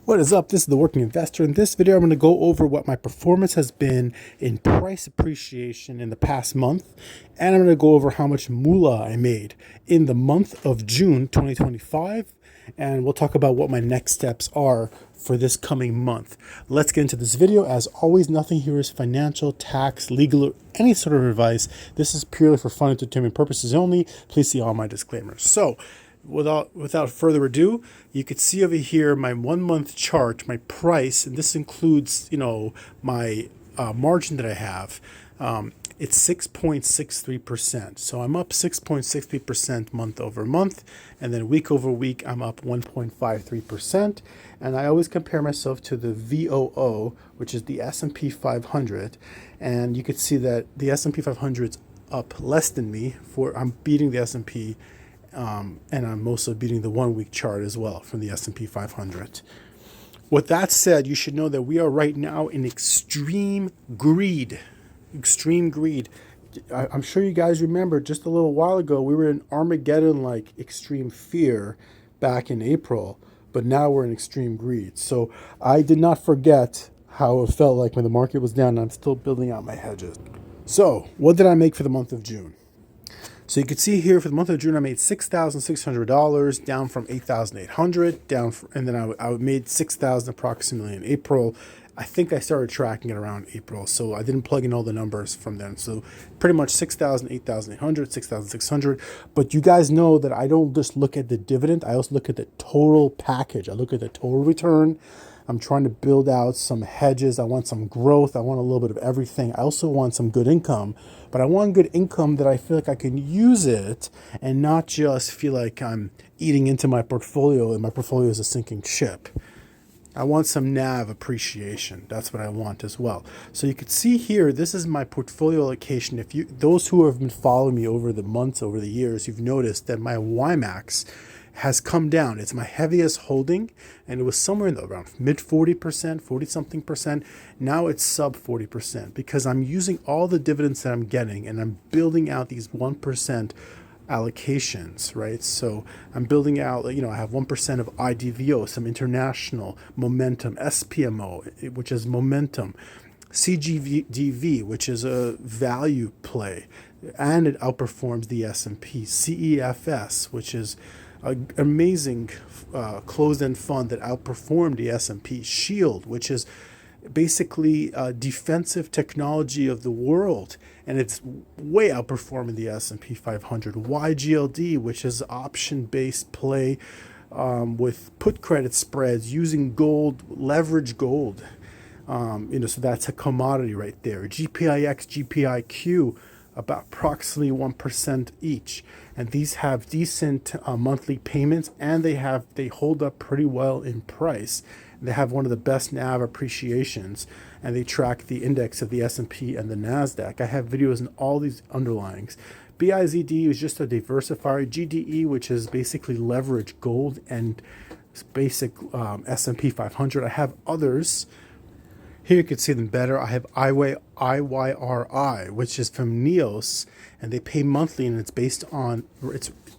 What is up? This is the Working Investor. In this video, I'm going to go over what my performance has been in price appreciation in the past month, and I'm going to go over how much moolah I made in the month of June 2025, and we'll talk about what my next steps are for this coming month. Let's get into this video. As always, nothing here is financial, tax, legal, or any sort of advice. This is purely for fun and entertainment purposes only. Please see all my disclaimers. So, without further ado, you could see over here my 1 month chart, my price, and this includes, my margin that I have. It's 6.63%. So I'm up 6.63% month over month, and then week over week, I'm up 1.53%. And I always compare myself to the VOO, which is the S&P 500. And you could see that the S&P 500 is up less than me. I'm beating the S&P, and I'm also beating the 1 week chart as well from the S&P 500. With that said, you should know that we are right now in extreme greed. Extreme greed. I'm sure you guys remember just a little while ago, we were in Armageddon-like extreme fear back in April, but now we're in extreme greed. So I did not forget how it felt like when the market was down, and I'm still building out my hedges. So what did I make for the month of June? So you can see here for the month of June, I made $6,600, down from $8,800, and then I made $6,000 approximately in April. I think I started tracking it around April, so I didn't plug in all the numbers from then. So pretty much 6,000, 8,800, 6,600. But you guys know that I don't just look at the dividend. I also look at the total package. I look at the total return. I'm trying to build out some hedges. I want some growth. I want a little bit of everything. I also want some good income, but I want good income that I feel like I can use it and not just feel like I'm eating into my portfolio and my portfolio is a sinking ship. I want some NAV appreciation. That's what I want as well. So you can see here, this is my portfolio allocation. Those who have been following me over the months, over the years, you've noticed that my Yieldmaxian has come down. It's my heaviest holding, and it was somewhere around mid 40%, 40 something percent. Now it's sub 40% because I'm using all the dividends that I'm getting and I'm building out these 1% allocations, right? So I'm building out, I have 1% of IDVO, some international momentum, SPMO, which is momentum, CGDV, which is a value play, and it outperforms the S&P, CEFS, which is an amazing closed-end fund that outperformed the S&P, Shield, which is basically defensive technology of the world, and it's way outperforming the S&P 500. YGLD, which is option-based play with put credit spreads using gold, leverage gold. So that's a commodity right there. GPIX, GPIQ, about approximately 1% each, and these have decent monthly payments, and they hold up pretty well in price. They have one of the best NAV appreciations, and they track the index of the S&P and the NASDAQ. I have videos in all these underlyings. BIZD is just a diversifier. GDE, which is basically leverage gold and basic S&P 500. I have others. Here you can see them better. I have IYRI, which is from NEOS, and they pay monthly, and it's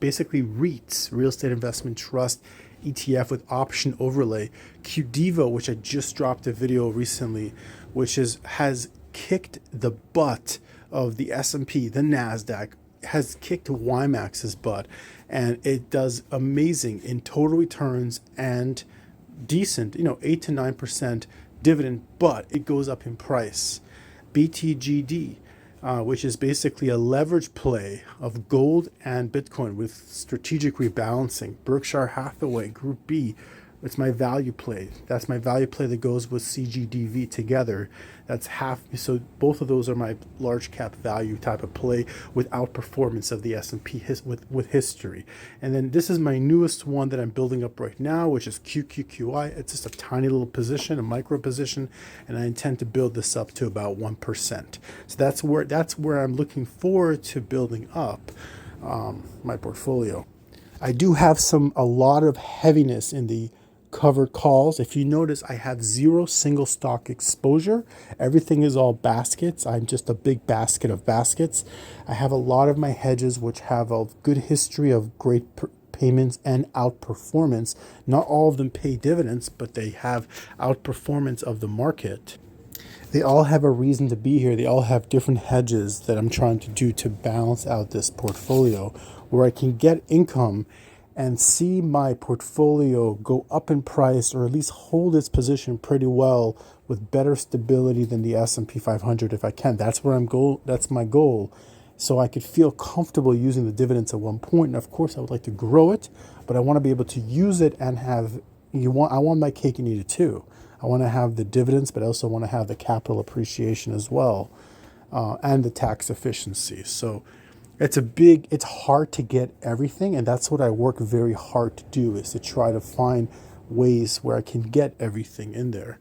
basically REITs, Real Estate Investment Trust, ETF with option overlay. QDIVO, which I just dropped a video recently, which has kicked the butt of the S&P, the NASDAQ, has kicked Yieldmaxian's butt, and it does amazing in total returns and decent, 8 to 9% dividend, but it goes up in price. BTGD, which is basically a leverage play of gold and Bitcoin with strategic rebalancing. Berkshire Hathaway, Group B, it's my value play. That's my value play that goes with CGDV together. That's half. So both of those are my large cap value type of play with outperformance of the S&P with history. And then this is my newest one that I'm building up right now, which is QQQI. It's just a tiny little position, a micro position, and I intend to build this up to about 1%. So that's where I'm looking forward to building up my portfolio. I do have a lot of heaviness in the covered calls. If you notice, I have zero single stock exposure. Everything is all baskets. I'm just a big basket of baskets. I have a lot of my hedges which have a good history of great outpayments and outperformance. Not all of them pay dividends, but they have outperformance of the market. They all have a reason to be here. They all have different hedges that I'm trying to do to balance out this portfolio, where I can get income and see my portfolio go up in price, or at least hold its position pretty well with better stability than the S&P 500 if I can. That's my goal. So I could feel comfortable using the dividends at one point. And of course I would like to grow it, but I want to be able to use it and I want my cake and eat it too. I want to have the dividends, but I also want to have the capital appreciation as well, and the tax efficiency. So it's hard to get everything, and that's what I work very hard to do, is to try to find ways where I can get everything in there.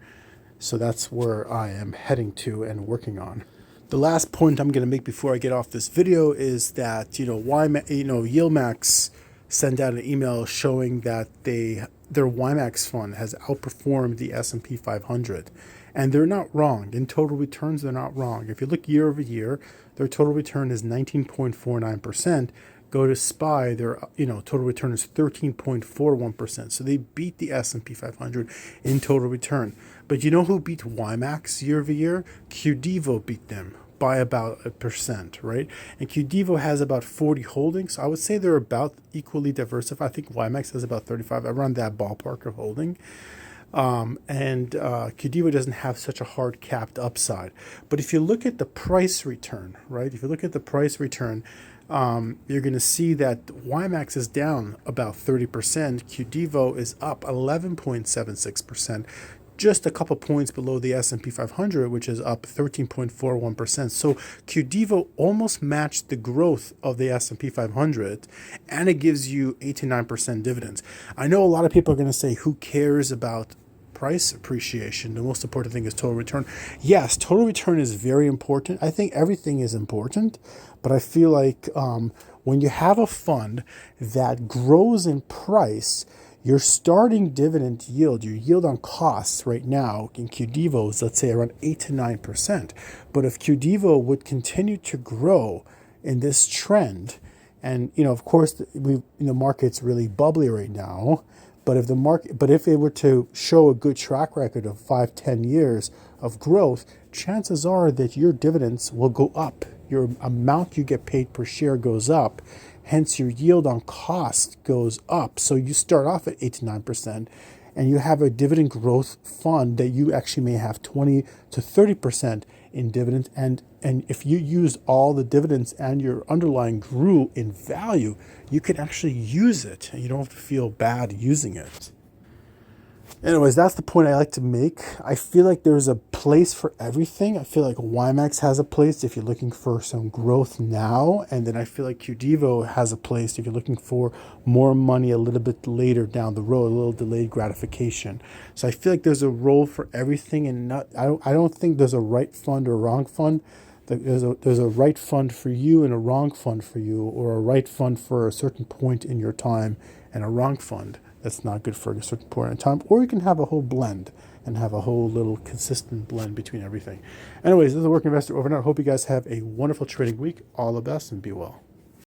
So that's where I am heading to and working on. The last point I'm going to make before I get off this video is that, Yieldmax sent out an email showing that their YMAX fund has outperformed the S&P 500. And they're not wrong. In total returns, they're not wrong. If you look year over year, their total return is 19.49%. Go to SPY, their total return is 13.41%. So they beat the S&P 500 in total return. But you know who beat YMAX year over year? QDevo beat them by about 1%, right? And QDevo has about 40 holdings. So I would say they're about equally diversified. I think YMAX has about 35, around that ballpark of holding. And QDevo doesn't have such a hard capped upside. But if you look at the price return, right? If you look at the price return, you're going to see that YMAX is down about 30%. QDevo is up 11.76%. Just a couple points below the S&P 500, which is up 13.41%. So QDevo almost matched the growth of the S&P 500, and it gives you 8 to 9% dividends. I know a lot of people are going to say, who cares about price appreciation? The most important thing is total return. Yes, total return is very important. I think everything is important, but I feel like when you have a fund that grows in price, your starting dividend yield, your yield on costs right now in QDevo is, let's say, around 8 to 9%. But if QDevo would continue to grow in this trend, and of course, the market's really bubbly right now, but if it were to show a good track record of 5-10 years of growth, chances are that your dividends will go up. Your amount you get paid per share goes up. Hence, your yield on cost goes up. So you start off at 8 to 9%, and you have a dividend growth fund that you actually may have 20 to 30% in dividends. And if you use all the dividends and your underlying grew in value, you can actually use it, and you don't have to feel bad using it. Anyways, that's the point I like to make. I feel like there's a place for everything. I feel like YMAX has a place if you're looking for some growth now. And then I feel like QDevo has a place if you're looking for more money a little bit later down the road, a little delayed gratification. So I feel like there's a role for everything, and I don't think there's a right fund or wrong fund. There's a right fund for you and a wrong fund for you, or a right fund for a certain point in your time and a wrong fund that's not good for a certain point in time. Or you can have a whole blend and have a whole little consistent blend between everything. Anyways, this is a Work Investor over and out. Hope you guys have a wonderful trading week. All the best and be well.